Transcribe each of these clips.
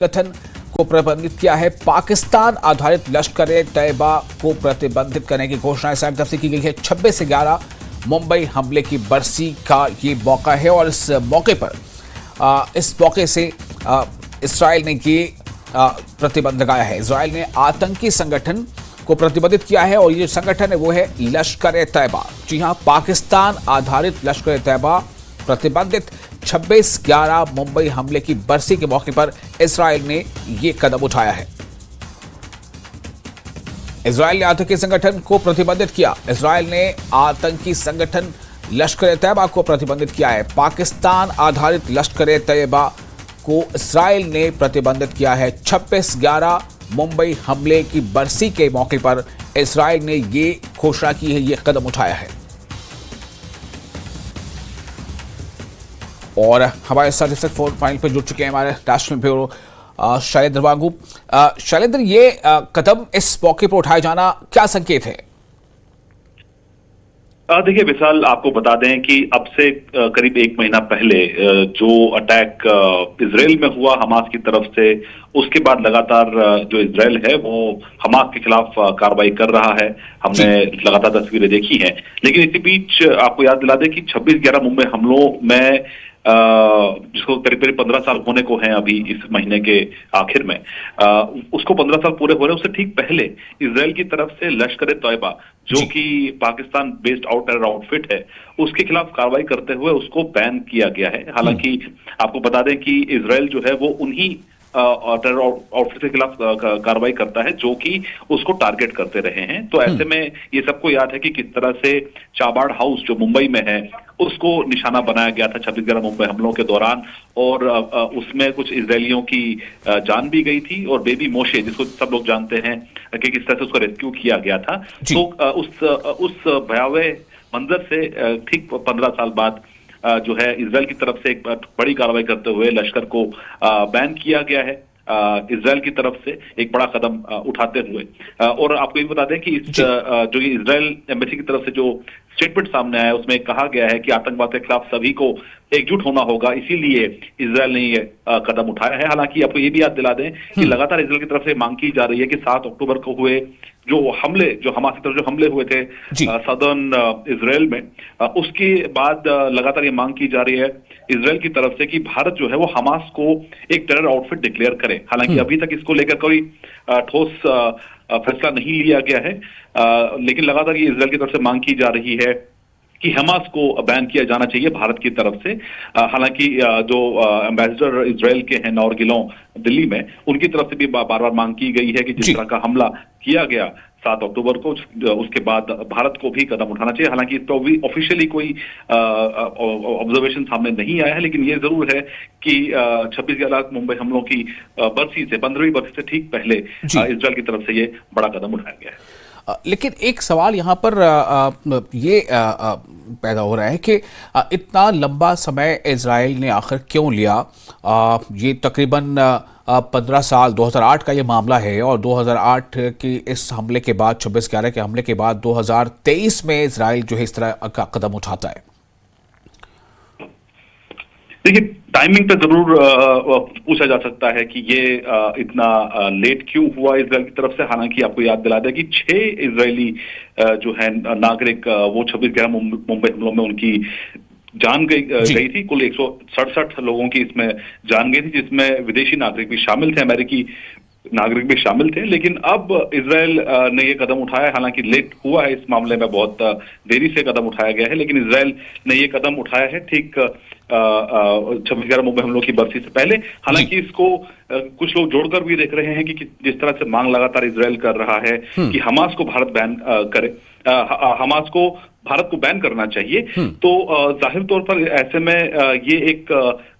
गठन को प्रतिबंधित किया है। पाकिस्तान आधारित लश्कर-ए-तैयबा को प्रतिबंधित करने की घोषणा इसराइल की तरफ से की गई है। 26 से 11 मुंबई हमले की बरसी का ये मौका है और इस मौके से इसराइल ने ये प्रतिबंध लगाया है। इसराइल ने आतंकी संगठन को प्रतिबंधित किया है और ये संगठन है वो है लश्कर-ए-तैयबा। जी हां, पाकिस्तान आधारित लश्कर-ए-तैयबा प्रतिबंधित। 26/11 मुंबई हमले की बरसी के मौके पर इसराइल ने यह कदम उठाया है। इसराइल ने आतंकी संगठन को प्रतिबंधित किया। इसराइल ने आतंकी संगठन लश्कर-ए-तैयबा को प्रतिबंधित किया है। पाकिस्तान आधारित लश्कर-ए-तैयबा को इसराइल ने प्रतिबंधित किया है। 26/11 मुंबई हमले की बरसी के मौके पर इसराइल ने यह घोषणा की है, यह कदम उठाया है। और हमारे साथ इस फोन फाइल पर जुड़ चुके हैं हमारे नेशनल ब्यूरो शैलेंद्र वांगू। शैलेंद्र, ये कदम इस मौके पर उठाए जाना क्या संकेत है? देखिए विशाल, आपको बता दें कि अब से करीब 1 महीना पहले जो अटैक इजराइल में हुआ हमास की तरफ से, उसके बाद लगातार जो इजराइल है वो हमास के खिलाफ कार्रवाई कर रहा है। हमने लगातार तस्वीरें देखी हैं, लेकिन इसी बीच आपको याद दिला दें कि 26/11 मुंबई हमलों में जिसको करीब 15 साल होने को हैं अभी इस महीने के आखिर में, उसको 15 साल पूरे हो रहे हैं। उससे ठीक पहले इजराइल की तरफ से लश्कर-ए-तैयबा, जो कि पाकिस्तान बेस्ड टेरर आउटफिट है, उसके खिलाफ कार्रवाई करते हुए उसको बैन किया गया है। हालांकि आपको बता दें कि इजराइल जो है वो उन्हीं टेरर आउटफिट के खिलाफ कार्रवाई करता है जो कि उसको टारगेट करते रहे हैं। तो ऐसे में ये सबको याद है कि किस तरह से चाबाड़ हाउस जो मुंबई में है उसको निशाना बनाया गया था 26/11 मुंबई हमलों के दौरान, और उसमें कुछ इजरायलियों की जान भी गई थी और बेबी मोशे, जिसको सब लोग जानते हैं कि किस तरह से उसको रेस्क्यू किया गया था। तो उस भयावह मंजर से ठीक 15 साल बाद जो है इजराइल की तरफ से एक बड़ी कार्रवाई करते हुए लश्कर को बैन किया गया है, इजराइल की तरफ से एक बड़ा कदम उठाते हुए। और आपको ये बता दें कि जो ये इजराइल एम्बेसी की तरफ से जो स्टेटमेंट सामने आया है उसमें कहा गया है कि आतंकवाद के खिलाफ सभी को एकजुट होना होगा, इसीलिए इजराइल ने ये कदम उठाया है। हालांकि आपको ये भी याद दिला दें कि लगातार इजराइल की तरफ से मांग की जा रही है कि 7 अक्टूबर को हुए जो हमले, जो हमास की तरफ जो हमले हुए थे सदर्न इजराइल में, उसके बाद लगातार ये मांग की जा रही है इजराइल की तरफ से कि भारत जो है वो हमास को एक टेरर आउटफिट डिक्लेयर करे। हालांकि अभी तक इसको लेकर कोई ठोस फैसला नहीं लिया गया है, लेकिन लगातार ये इजराइल की तरफ से मांग की जा रही है कि हमास को बैन किया जाना चाहिए भारत की तरफ से। हालांकि जो एम्बेसडर इजराइल के हैं नौर गिलों दिल्ली में, उनकी तरफ से भी बार बार मांग की गई है कि जिस तरह का हमला किया गया 7 अक्टूबर को, उसके बाद भारत को भी कदम उठाना चाहिए। हालांकि इस पर भी ऑफिशियली कोई ऑब्जर्वेशन सामने नहीं आया है, लेकिन ये जरूर है कि 26/11 मुंबई हमलों की बरसी से 15वीं बरसी से ठीक पहले इजराइल की तरफ से ये बड़ा कदम उठाया गया है। लेकिन एक सवाल यहाँ पर ये पैदा हो रहा है कि इतना लंबा समय इजराइल ने आखिर क्यों लिया? ये तकरीबन 15 साल, 2008 का ये मामला है और 2008 के इस हमले के बाद, 26/11 के हमले के बाद 2023 में इजराइल जो है इस तरह का कदम उठाता है। देखिए, टाइमिंग पे जरूर पूछा जा सकता है कि ये इतना लेट क्यों हुआ इजराइल की तरफ से। हालांकि आपको याद दिला दें कि 6 इजरायली जो है नागरिक वो 26/11 मुंबई हमलों में उनकी जान गई थी। कुल 167 लोगों की इसमें जान गई थी, जिसमें विदेशी नागरिक भी शामिल थे, अमेरिकी नागरिक भी शामिल थे। लेकिन अब इजराइल ने ये कदम उठाया, हालांकि लेट हुआ है इस मामले में, बहुत देरी से कदम उठाया गया है, लेकिन इजराइल ने ये कदम उठाया है ठीक 26/11 मुंबई हमलों की बरसी से पहले। हालांकि इसको कुछ लोग जोड़कर भी देख रहे हैं कि जिस तरह से मांग लगातार इजराइल कर रहा है कि हमास को भारत बैन करे, हमास को भारत को बैन करना चाहिए, तो जाहिर तौर पर ऐसे में ये एक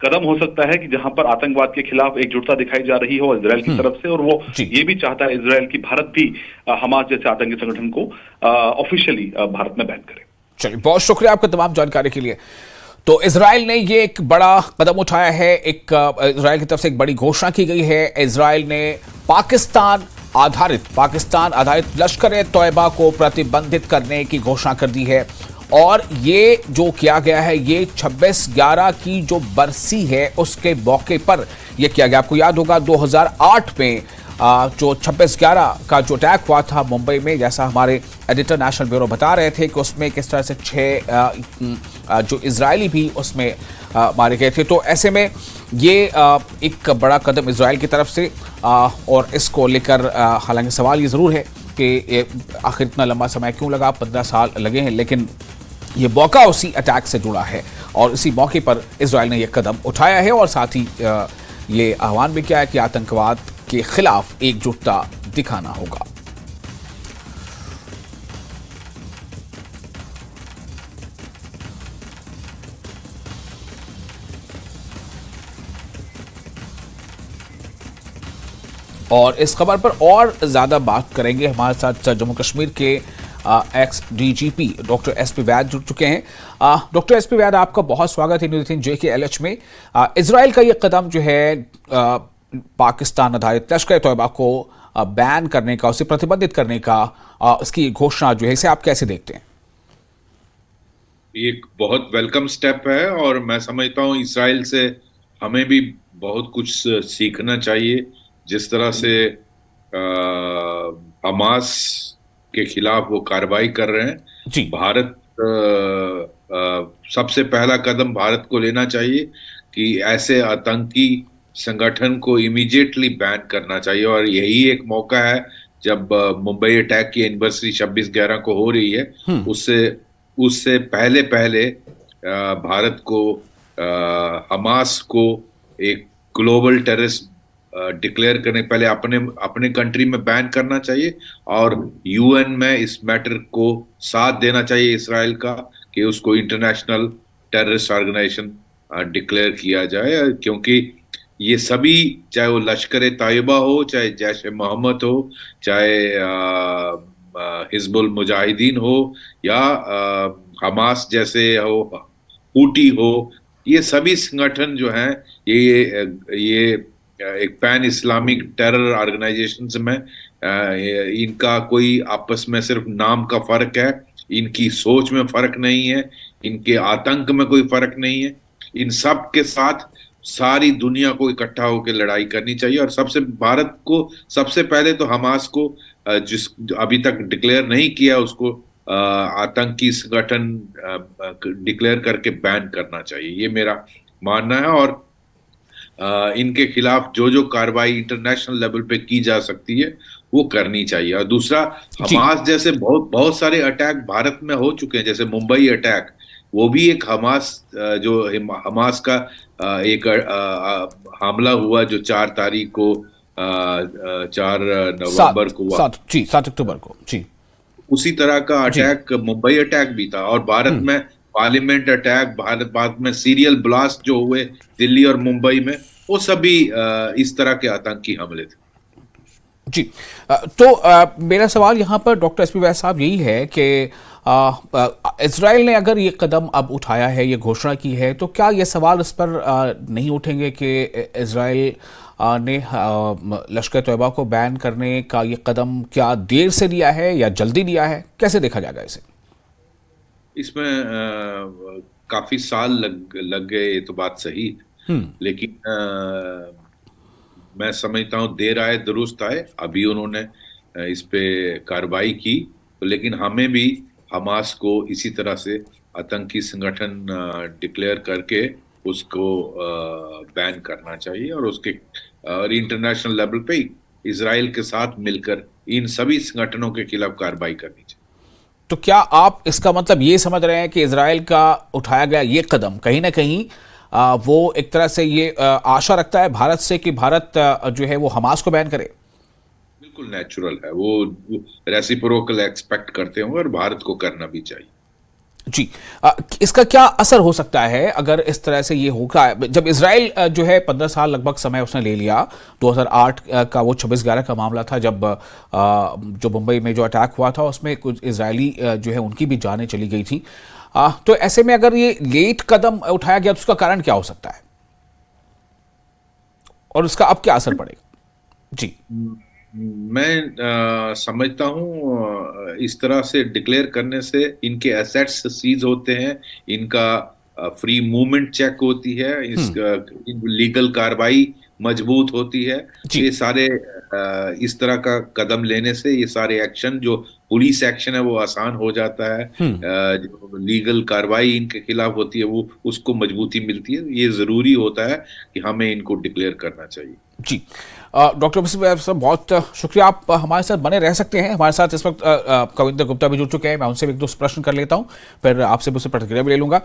कदम हो सकता है कि जहां पर आतंकवाद के खिलाफ एकजुटता दिखाई जा रही हो इजराइल की तरफ से, और वो ये भी चाहता है इजराइल की भारत भी हमास जैसे आतंकी संगठन को ऑफिशियली भारत में बैन करे। चलिए, बहुत शुक्रिया आपका तमाम जानकारी के लिए। तो इजराइल ने ये एक बड़ा कदम उठाया है, इजराइल की तरफ से एक बड़ी घोषणा की गई है। इजराइल ने पाकिस्तान आधारित लश्कर-ए-तैयबा को प्रतिबंधित करने की घोषणा कर दी है और ये जो किया गया है ये 26/11 की जो बरसी है उसके मौके पर ये किया गया। आपको याद होगा 2008 में जो 26/11 का जो अटैक हुआ था मुंबई में, जैसा हमारे एडिटर नेशनल ब्यूरो बता रहे थे कि उसमें किस तरह से 6 जो इजरायली भी उसमें मारे गए थे। तो ऐसे में ये एक बड़ा कदम इजराइल की तरफ से, और इसको लेकर हालांकि सवाल ये ज़रूर है कि आखिर इतना लंबा समय क्यों लगा, 15 साल लगे हैं, लेकिन ये मौका उसी अटैक से जुड़ा है और इसी मौके पर इजराइल ने यह कदम उठाया है और साथ ही ये आह्वान भी किया है कि आतंकवाद के खिलाफ एकजुटता दिखाना होगा। और इस खबर पर और ज्यादा बात करेंगे, हमारे साथ जम्मू कश्मीर के एक्स डीजीपी डॉक्टर एसपी वैद जुड़ चुके हैं। डॉक्टर एसपी वैद, आपका बहुत स्वागत है न्यूज़ 18 JKLH में। इजराइल का ये कदम जो है पाकिस्तान आधारित लश्कर तैयबा को बैन करने का, उसे प्रतिबंधित करने का, इसकी घोषणा जो है, इसे आप कैसे देखते हैं? ये एक बहुत वेलकम स्टेप है और मैं समझता हूँ इसराइल से हमें भी बहुत कुछ सीखना चाहिए। जिस तरह से हमास के खिलाफ वो कार्रवाई कर रहे हैं, जी। भारत सबसे पहला कदम भारत को लेना चाहिए कि ऐसे आतंकी संगठन को इमीडिएटली बैन करना चाहिए। और यही एक मौका है जब मुंबई अटैक की एनिवर्सरी 26/11 को हो रही है, उससे पहले पहले भारत को हमास को एक ग्लोबल टेररिस्ट डिक्लेयर करने पहले अपने कंट्री में बैन करना चाहिए और यूएन में इस मैटर को साथ देना चाहिए इसराइल का कि उसको इंटरनेशनल टेररिस्ट ऑर्गेनाइजेशन डिक्लेयर किया जाए। क्योंकि ये सभी, चाहे वो लश्कर तैयबा हो, चाहे जैश ए मोहम्मद हो, चाहे हिजबुल मुजाहिदीन हो या हमास जैसे हो, हूटी हो, ये सभी संगठन जो हैं ये एक पैन इस्लामिक टेरर ऑर्गेनाइजेशन में इनका कोई आपस में सिर्फ नाम का फर्क है, इनकी सोच में फर्क नहीं है, इनके आतंक में कोई फर्क नहीं है। इन सब के साथ सारी दुनिया को इकट्ठा होकर लड़ाई करनी चाहिए और भारत को सबसे पहले तो हमास को जिस अभी तक डिक्लेयर नहीं किया उसको आतंकी संगठन डिक्लेयर करके बैन करना चाहिए, ये मेरा मानना है। और इनके खिलाफ जो कार्रवाई इंटरनेशनल लेवल पे की जा सकती है वो करनी चाहिए। और दूसरा, हमास जैसे बहुत सारे अटैक भारत में हो चुके हैं, जैसे मुंबई अटैक, वो भी एक जो हमास का एक हमला हुआ जो 4 तारीख को 4 नवंबर को हुआ, 7 अक्टूबर को, जी। उसी तरह का अटैक मुंबई अटैक भी था। और भारत में पार्लियामेंट अटैक, भारत में सीरियल ब्लास्ट जो हुए दिल्ली और मुंबई में, वो सभी इस तरह के आतंकी हमले थे। जी। तो मेरा सवाल यहाँ पर डॉक्टर एसपी वैद साहब यही है कि इजराइल ने अगर ये कदम अब उठाया है, ये घोषणा की है, तो क्या ये सवाल इस पर नहीं उठेंगे कि इजराइल ने लश्कर तैयबा को बैन करने का ये कदम क्या देर से लिया है या जल्दी लिया है? कैसे देखा जाएगा इसे? इसमें काफी साल लग गए, ये तो बात सही है, लेकिन मैं समझता हूँ देर आए दुरुस्त आए। अभी उन्होंने इस पे कार्रवाई की, तो लेकिन हमें भी हमास को इसी तरह से आतंकी संगठन डिक्लेयर करके उसको बैन करना चाहिए और इंटरनेशनल लेवल पे इजराइल के साथ मिलकर इन सभी संगठनों के खिलाफ कार्रवाई करनी चाहिए। तो क्या आप इसका मतलब ये समझ रहे हैं कि इजराइल का उठाया गया ये कदम कहीं ना कहीं वो एक तरह से ये आशा रखता है भारत से कि भारत जो है वो हमास को बैन करे? बिल्कुल नेचुरल है, वो रेसिप्रोकल एक्सपेक्ट करते होंगे और भारत को करना भी चाहिए। जी। इसका क्या असर हो सकता है अगर इस तरह से ये होगा? जब इजराइल जो है 15 साल लगभग समय उसने ले लिया, 2008 का वो 26/11 का मामला था जब जो मुंबई में जो अटैक हुआ था उसमें कुछ इजरायली जो है उनकी भी जानें चली गई थी। तो ऐसे में अगर ये लेट कदम उठाया गया तो उसका कारण क्या हो सकता है और उसका अब क्या असर पड़ेगा? जी। मैं समझता हूँ इस तरह से डिक्लेयर करने से इनके एसेट्स सीज होते हैं, इनका फ्री मूवमेंट चेक होती है, इस लीगल कार्रवाई मजबूत होती है। तो जी। ये सारे इस तरह का कदम लेने से ये सारे एक्शन जो पुलिस एक्शन है वो आसान हो जाता है। जो लीगल कार्रवाई इनके खिलाफ होती है वो उसको मजबूती मिलती है। ये जरूरी होता है कि हमें इनको डिक्लेयर करना चाहिए। जी। डॉक्टर वसीम वैद साहब, बहुत शुक्रिया। आप हमारे साथ बने रह सकते हैं। हमारे साथ इस वक्त कविंदर गुप्ता भी जुड़ चुके हैं। मैं उनसे भी एक दो प्रश्न कर लेता हूं, फिर आपसे मुझसे प्रतिक्रिया भी ले लूंगा।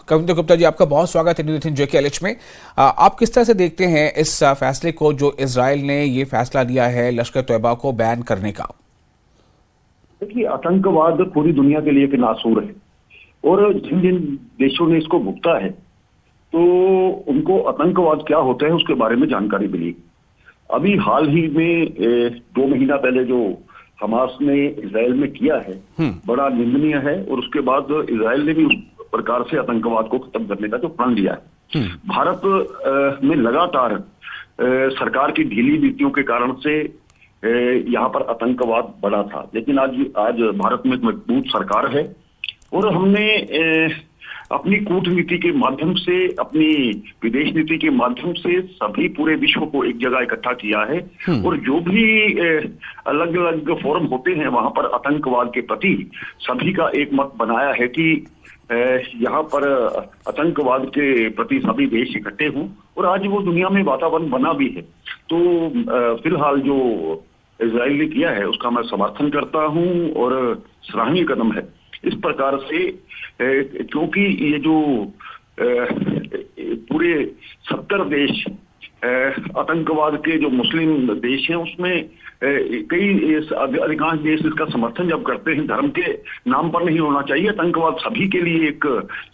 कविंदर गुप्ता जी, आपका बहुत स्वागत है न्यूज़ 18 JKLH में। आप किस तरह से देखते हैं इस फैसले को, जो इसराइल ने ये फैसला लिया है लश्कर तैयबा को बैन करने का? देखिए, आतंकवाद पूरी दुनिया के लिए एक नासूर है और जिन जिन देशों ने इसको भुगता है तो उनको आतंकवाद क्या होता है उसके बारे में जानकारी मिली। अभी हाल ही में 2 महीना पहले जो हमास ने इसराइल में किया है बड़ा निंदनीय है और उसके बाद इसराइल ने भी उस प्रकार से आतंकवाद को खत्म करने का जो प्रण लिया है। भारत में लगातार सरकार की ढीली नीतियों के कारण से यहाँ पर आतंकवाद बढ़ा था, लेकिन आज भारत में एक मजबूत सरकार है और हमने अपनी कूटनीति के माध्यम से, अपनी विदेश नीति के माध्यम से सभी पूरे विश्व को एक जगह इकट्ठा किया है और जो भी अलग अलग फोरम होते हैं वहां पर आतंकवाद के प्रति सभी का एक मत बनाया है कि यहाँ पर आतंकवाद के प्रति सभी देश इकट्ठे हों और आज वो दुनिया में वातावरण बना भी है। तो फिलहाल जो इजराइल ने किया है उसका मैं समर्थन करता हूं और सराहनीय कदम है। इस प्रकार से क्योंकि ये जो पूरे 70 देश आतंकवाद के जो मुस्लिम देश हैं उसमें कई अधिकांश देश इसका समर्थन जब करते हैं, धर्म के नाम पर नहीं होना चाहिए। आतंकवाद सभी के लिए एक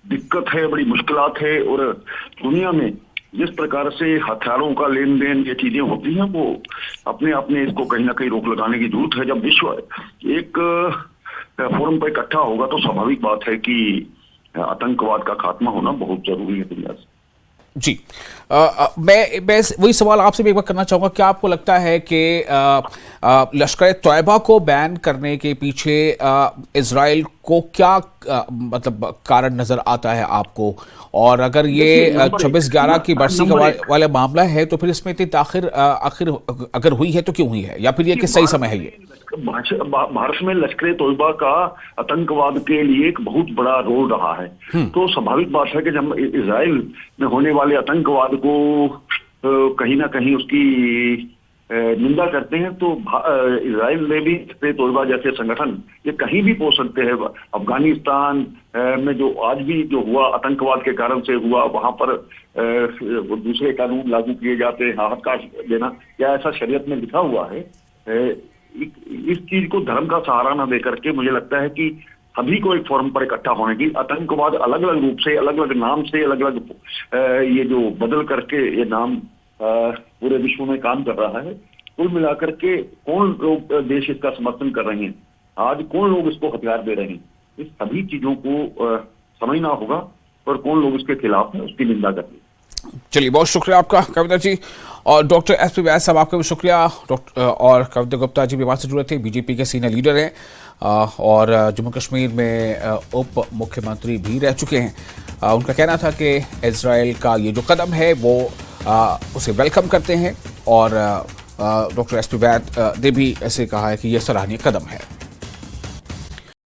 दिक्कत है, बड़ी मुश्किलात है और दुनिया में जिस प्रकार से हथियारों का लेन देन ये चीजें होती हैं वो अपने आप में इसको कहीं ना कहीं रोक लगाने की जरूरत है। जब विश्व एक फोरम पर इकट्ठा होगा तो स्वाभाविक बात है कि आतंकवाद का खात्मा होना बहुत जरूरी है दुनिया से। जी। मैं वही सवाल आपसे भी एक बार करना चाहूंगा, क्या आपको लगता है कि लश्कर तैयबा को बैन करने के पीछे इजराइल को क्या मतलब कारण नजर आता है आपको? और अगर ये 26/11 की बरसी का वाला मामला है तो फिर इसमें इतनी आखिर अगर हुई है तो क्यों हुई है, या फिर ये कि सही समय है? ये भारत में लश्कर तैयबा का आतंकवाद के लिए एक बहुत बड़ा रोल रहा है। तो स्वाभाविक बात है कि जब इजराइल में होने वाले आतंकवाद को कहीं ना कहीं उसकी निंदा करते हैं तो इजराइल ने भी लश्कर तैयबा जैसे संगठन ये कहीं भी पहुंच सकते हैं। अफगानिस्तान में जो आज भी जो हुआ आतंकवाद के कारण से हुआ, वहां पर दूसरे कानून लागू किए जाते हैं, हाथ देना, क्या ऐसा शरीयत में लिखा हुआ है? इस चीज को धर्म का सहारा न देकर के मुझे लगता है कि सभी को एक फोरम पर इकट्ठा होने की, आतंकवाद अलग अलग रूप से, अलग अलग नाम से, अलग अलग ये जो बदल करके ये नाम पूरे विश्व में काम कर रहा है। कुल मिलाकर के कौन लोग देश इसका समर्थन कर रहे हैं, आज कौन लोग इसको हथियार दे रहे हैं, इस सभी चीजों को समझना होगा और कौन लोग इसके खिलाफ है उसकी निंदा करनी। चलिए, बहुत शुक्रिया आपका कविंदर जी। और डॉक्टर SP वैद साहब, आपका भी शुक्रिया। और कविंदर गुप्ता जी भी हमारे से जुड़े थे, BJP के सीनियर लीडर हैं और जम्मू कश्मीर में उप मुख्यमंत्री भी रह चुके हैं। उनका कहना था कि इजराइल का ये जो कदम है वो उसे वेलकम करते हैं और डॉक्टर SP वैद ने भी ऐसे कहा है कि यह सराहनीय कदम है।